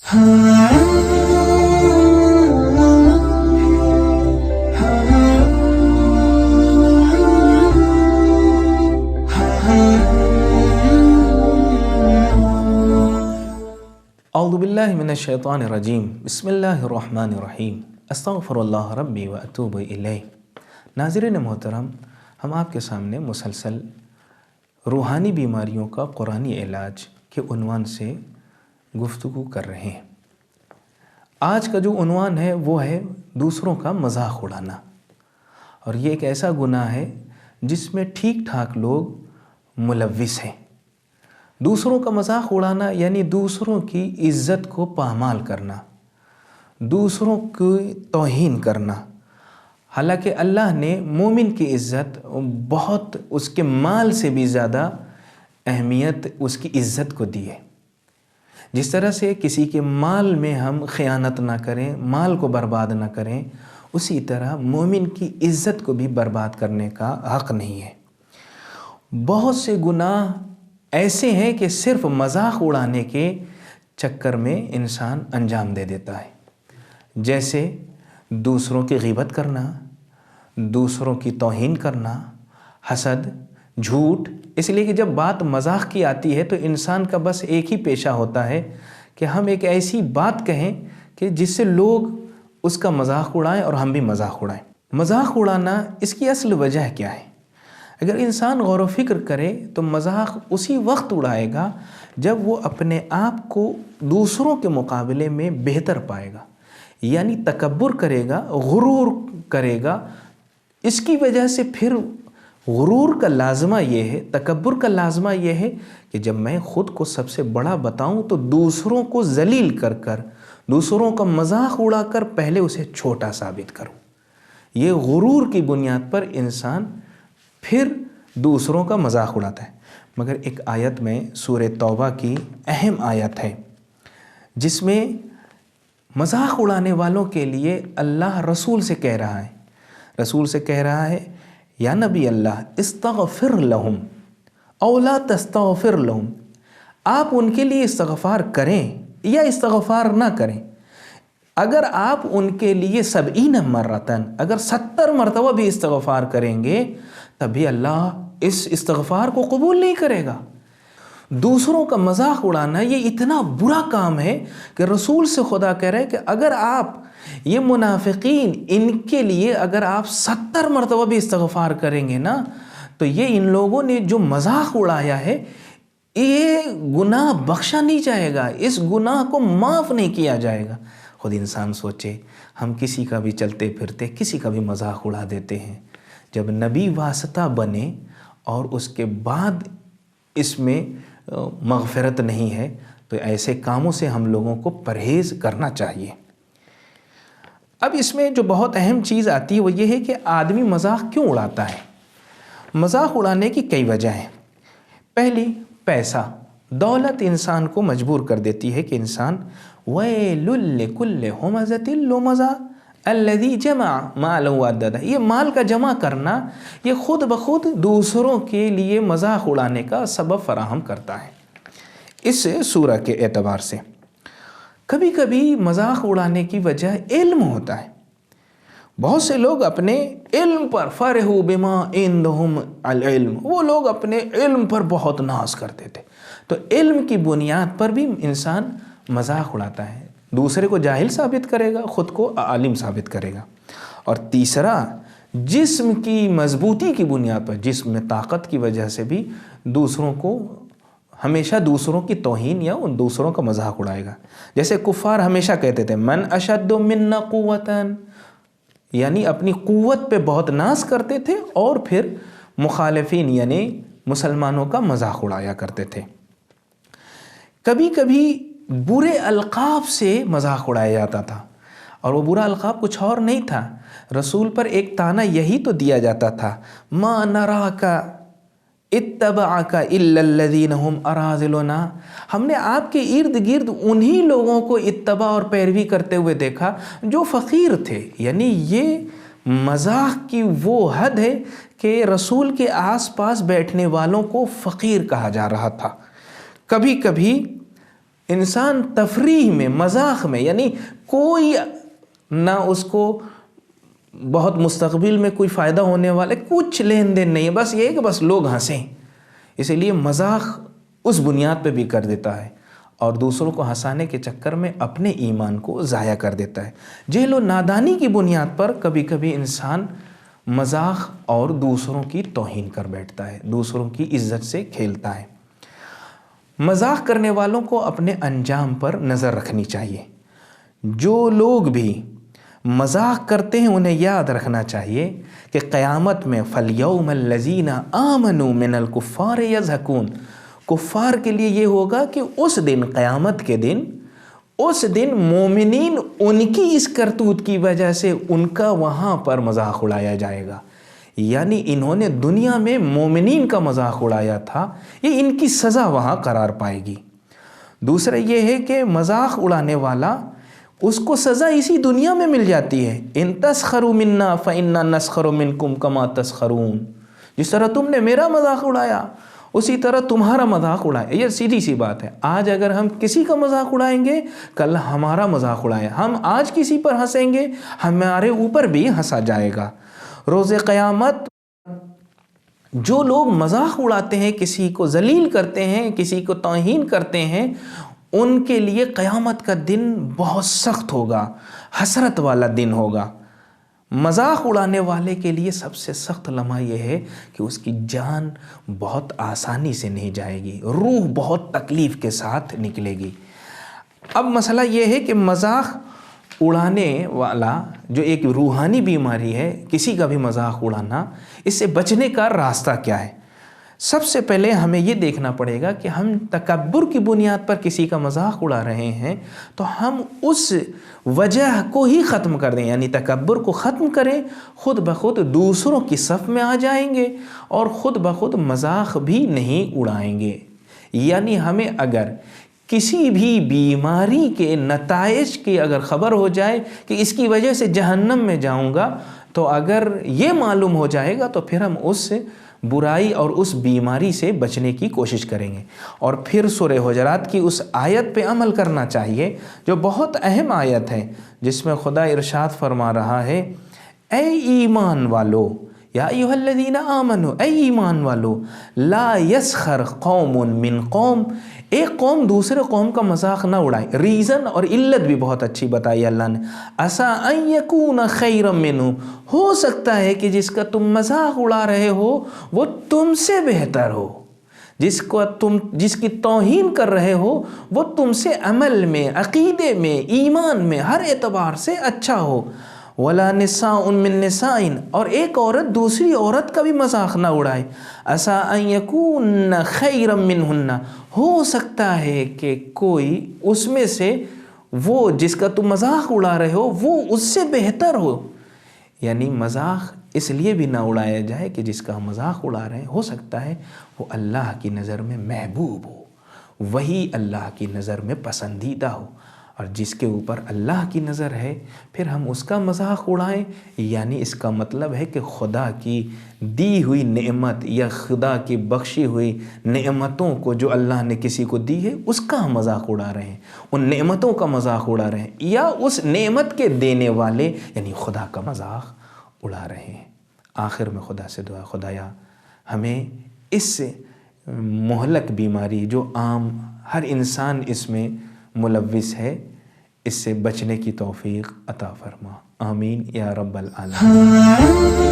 اعوذ باللہ من الشیطان الرجیم، بسم اللہ الرحمن الرحیم، استغفر اللہ ربی و اتوب الیہ۔ ناظرین محترم، ہم آپ کے سامنے مسلسل روحانی بیماریوں کا قرآنی علاج کے عنوان سے گفتگو کر رہے ہیں۔ آج کا جو عنوان ہے وہ ہے دوسروں کا مذاق اڑانا، اور یہ ایک ایسا گناہ ہے جس میں ٹھیک ٹھاک لوگ ملوث ہیں۔ دوسروں کا مذاق اڑانا یعنی دوسروں کی عزت کو پامال کرنا، دوسروں کی توہین کرنا۔ حالانکہ اللہ نے مومن کی عزت بہت، اس کے مال سے بھی زیادہ اہمیت اس کی عزت کو دی ہے۔ جس طرح سے کسی کے مال میں ہم خیانت نہ کریں، مال کو برباد نہ کریں، اسی طرح مومن کی عزت کو بھی برباد کرنے کا حق نہیں ہے۔ بہت سے گناہ ایسے ہیں کہ صرف مذاق اڑانے کے چکر میں انسان انجام دے دیتا ہے، جیسے دوسروں کی غیبت کرنا، دوسروں کی توہین کرنا، حسد، جھوٹ۔ اس لیے کہ جب بات مذاق کی آتی ہے تو انسان کا بس ایک ہی پیشہ ہوتا ہے کہ ہم ایک ایسی بات کہیں کہ جس سے لوگ اس کا مذاق اڑائیں اور ہم بھی مذاق اڑائیں۔ مذاق اڑانا، اس کی اصل وجہ کیا ہے؟ اگر انسان غور و فکر کرے تو مذاق اسی وقت اڑائے گا جب وہ اپنے آپ کو دوسروں کے مقابلے میں بہتر پائے گا، یعنی تکبر کرے گا، غرور کرے گا۔ اس کی وجہ سے پھر غرور کا لازمہ یہ ہے، تکبر کا لازمہ یہ ہے کہ جب میں خود کو سب سے بڑا بتاؤں تو دوسروں کو ذلیل کر کر، دوسروں کا مذاق اڑا کر پہلے اسے چھوٹا ثابت کروں۔ یہ غرور کی بنیاد پر انسان پھر دوسروں کا مذاق اڑاتا ہے۔ مگر ایک آیت میں سورہ توبہ کی اہم آیت ہے جس میں مذاق اڑانے والوں کے لیے اللہ رسول سے کہہ رہا ہے، یا نبی اللہ استغفر لہم او لا تستغفر لہم، آپ ان کے لیے استغفار کریں یا استغفار نہ کریں۔ اگر آپ ان کے لیے 70 مرتن، اگر 70 مرتبہ بھی استغفار کریں گے تبھی اللہ اس استغفار کو قبول نہیں کرے گا۔ دوسروں کا مذاق اڑانا یہ اتنا برا کام ہے کہ رسول سے خدا کہہ رہے کہ اگر آپ یہ منافقین، ان کے لیے اگر آپ 70 مرتبہ بھی استغفار کریں گے نا تو یہ ان لوگوں نے جو مذاق اڑایا ہے یہ گناہ بخشا نہیں جائے گا، اس گناہ کو معاف نہیں کیا جائے گا۔ خود انسان سوچے، ہم کسی کا بھی چلتے پھرتے کسی کا بھی مذاق اڑا دیتے ہیں، جب نبی واسطہ بنے اور اس کے بعد اس میں مغفرت نہیں ہے تو ایسے کاموں سے ہم لوگوں کو پرہیز کرنا چاہیے۔ اب اس میں جو بہت اہم چیز آتی ہے وہ یہ ہے کہ آدمی مذاق کیوں اڑاتا ہے؟ مذاق اڑانے کی کئی وجہ ہیں۔ پہلی، پیسہ، دولت انسان کو مجبور کر دیتی ہے کہ انسان وَيْلٌ لِكُلِّ هُمَزَةٍ لُمَزَةٍ الذی جمع مالا وعددہ، یہ مال کا جمع کرنا یہ خود بخود دوسروں کے لیے مذاق اڑانے کا سبب فراہم کرتا ہے۔ اس سورہ کے اعتبار سے کبھی کبھی مذاق اڑانے کی وجہ علم ہوتا ہے۔ بہت سے لوگ اپنے علم پر فرحوا بما عندہم العلم، وہ لوگ اپنے علم پر بہت ناز کرتے تھے، تو علم کی بنیاد پر بھی انسان مذاق اڑاتا ہے، دوسرے کو جاہل ثابت کرے گا، خود کو عالم ثابت کرے گا۔ اور تیسرا، جسم کی مضبوطی کی بنیاد پر، جسم میں طاقت کی وجہ سے بھی دوسروں کو ہمیشہ دوسروں کی توہین یا ان دوسروں کا مذاق اڑائے گا۔ جیسے کفار ہمیشہ کہتے تھے من اشد منا قوتا، یعنی اپنی قوت پہ بہت ناز کرتے تھے اور پھر مخالفین یعنی مسلمانوں کا مذاق اڑایا کرتے تھے۔ کبھی کبھی برے القاب سے مذاق اڑایا جاتا تھا، اور وہ برا القاب کچھ اور نہیں تھا، رسول پر ایک طعنہ یہی تو دیا جاتا تھا، ما نراک اتبعک الا الذین هم اراذلنا، ہم نے آپ کے ارد گرد انہی لوگوں کو اتباع اور پیروی کرتے ہوئے دیکھا جو فقیر تھے۔ یعنی یہ مذاق کی وہ حد ہے کہ رسول کے آس پاس بیٹھنے والوں کو فقیر کہا جا رہا تھا۔ کبھی کبھی انسان تفریح میں، مذاق میں، یعنی کوئی نہ اس کو بہت مستقبل میں کوئی فائدہ ہونے والے کچھ لین دین نہیں ہے، بس یہ کہ بس لوگ ہنسیں، اسی لیے مذاق اس بنیاد پہ بھی کر دیتا ہے اور دوسروں کو ہنسانے کے چکر میں اپنے ایمان کو ضائع کر دیتا ہے۔ جہل و نادانی کی بنیاد پر کبھی کبھی انسان مذاق اور دوسروں کی توہین کر بیٹھتا ہے، دوسروں کی عزت سے کھیلتا ہے۔ مذاق کرنے والوں کو اپنے انجام پر نظر رکھنی چاہیے۔ جو لوگ بھی مذاق کرتے ہیں انہیں یاد رکھنا چاہیے کہ قیامت میں فَالْيَوْمَ الَّذِينَ آمَنُوا مِنَ الْكُفَّارِ يَضْحَكُونَ، کفار کے لیے یہ ہوگا کہ اس دن، قیامت کے دن، اس دن مومنین ان کی اس کرتوت کی وجہ سے ان کا وہاں پر مذاق اڑایا جائے گا، یعنی انہوں نے دنیا میں مومنین کا مذاق اڑایا تھا، یہ ان کی سزا وہاں قرار پائے گی۔ دوسرا یہ ہے کہ مذاق اڑانے والا، اس کو سزا اسی دنیا میں مل جاتی ہے۔ ان تسخروا منا فإنا نسخر منکم کما تسخرون، جس طرح تم نے میرا مذاق اڑایا اسی طرح تمہارا مذاق اڑائے۔ یہ سیدھی سی بات ہے، آج اگر ہم کسی کا مذاق اڑائیں گے کل ہمارا مذاق اڑائے، ہم آج کسی پر ہنسیں گے ہمارے اوپر بھی ہنسا جائے گا۔ روز قیامت جو لوگ مذاق اڑاتے ہیں، کسی کو ذلیل کرتے ہیں، کسی کو توہین کرتے ہیں، ان کے لیے قیامت کا دن بہت سخت ہوگا، حسرت والا دن ہوگا۔ مذاق اڑانے والے کے لیے سب سے سخت لمحہ یہ ہے کہ اس کی جان بہت آسانی سے نہیں جائے گی، روح بہت تکلیف کے ساتھ نکلے گی۔ اب مسئلہ یہ ہے کہ مذاق اڑانے والا جو ایک روحانی بیماری ہے، کسی کا بھی مذاق اڑانا، اس سے بچنے کا راستہ کیا ہے؟ سب سے پہلے ہمیں یہ دیکھنا پڑے گا کہ ہم تکبر کی بنیاد پر کسی کا مذاق اڑا رہے ہیں تو ہم اس وجہ کو ہی ختم کر دیں، یعنی تکبر کو ختم کریں، خود بخود دوسروں کی صف میں آ جائیں گے اور خود بخود مذاق بھی نہیں اڑائیں گے۔ یعنی ہمیں اگر کسی بھی بیماری کے نتائج کی اگر خبر ہو جائے کہ اس کی وجہ سے جہنم میں جاؤں گا، تو اگر یہ معلوم ہو جائے گا تو پھر ہم اس برائی اور اس بیماری سے بچنے کی کوشش کریں گے۔ اور پھر سورہ حجرات کی اس آیت پہ عمل کرنا چاہیے جو بہت اہم آیت ہے، جس میں خدا ارشاد فرما رہا ہے، اے ایمان والو، یا ایھا الذین آمنوا، اے ایمان والو، لا یسخر قوم من قوم، ایک قوم دوسرے قوم کا مذاق نہ اڑائے۔ ریزن اور علت بھی بہت اچھی بتائی اللہ نے، عسیٰ ان یکون خیرا منہ، ہو سکتا ہے کہ جس کا تم مذاق اڑا رہے ہو وہ تم سے بہتر ہو، جس کی توہین کر رہے ہو وہ تم سے عمل میں، عقیدے میں، ایمان میں، ہر اعتبار سے اچھا ہو۔ ولا نساء من نساء، اور ایک عورت دوسری عورت کا بھی مذاق نہ اڑائے۔ عسیٰ ان یکون خیرا منہن، ہو سکتا ہے کہ کوئی اس میں سے، وہ جس کا تم مذاق اڑا رہے ہو وہ اس سے بہتر ہو۔ یعنی مذاق اس لیے بھی نہ اڑایا جائے کہ جس کا ہم مذاق اڑا رہے ہیں ہو سکتا ہے وہ اللہ کی نظر میں محبوب ہو، وہی اللہ کی نظر میں پسندیدہ ہو، اور جس کے اوپر اللہ کی نظر ہے پھر ہم اس کا مذاق اڑائیں، یعنی اس کا مطلب ہے کہ خدا کی دی ہوئی نعمت یا خدا کی بخشی ہوئی نعمتوں کو جو اللہ نے کسی کو دی ہے اس کا ہم مذاق اڑا رہے ہیں، ان نعمتوں کا مذاق اڑا رہے ہیں، یا اس نعمت کے دینے والے یعنی خدا کا مذاق اڑا رہے ہیں۔ آخر میں خدا سے دعا، خدایا ہمیں اس مہلک بیماری جو عام ہر انسان اس میں ملوث ہے، اس سے بچنے کی توفیق عطا فرما، آمین یا رب العالمین۔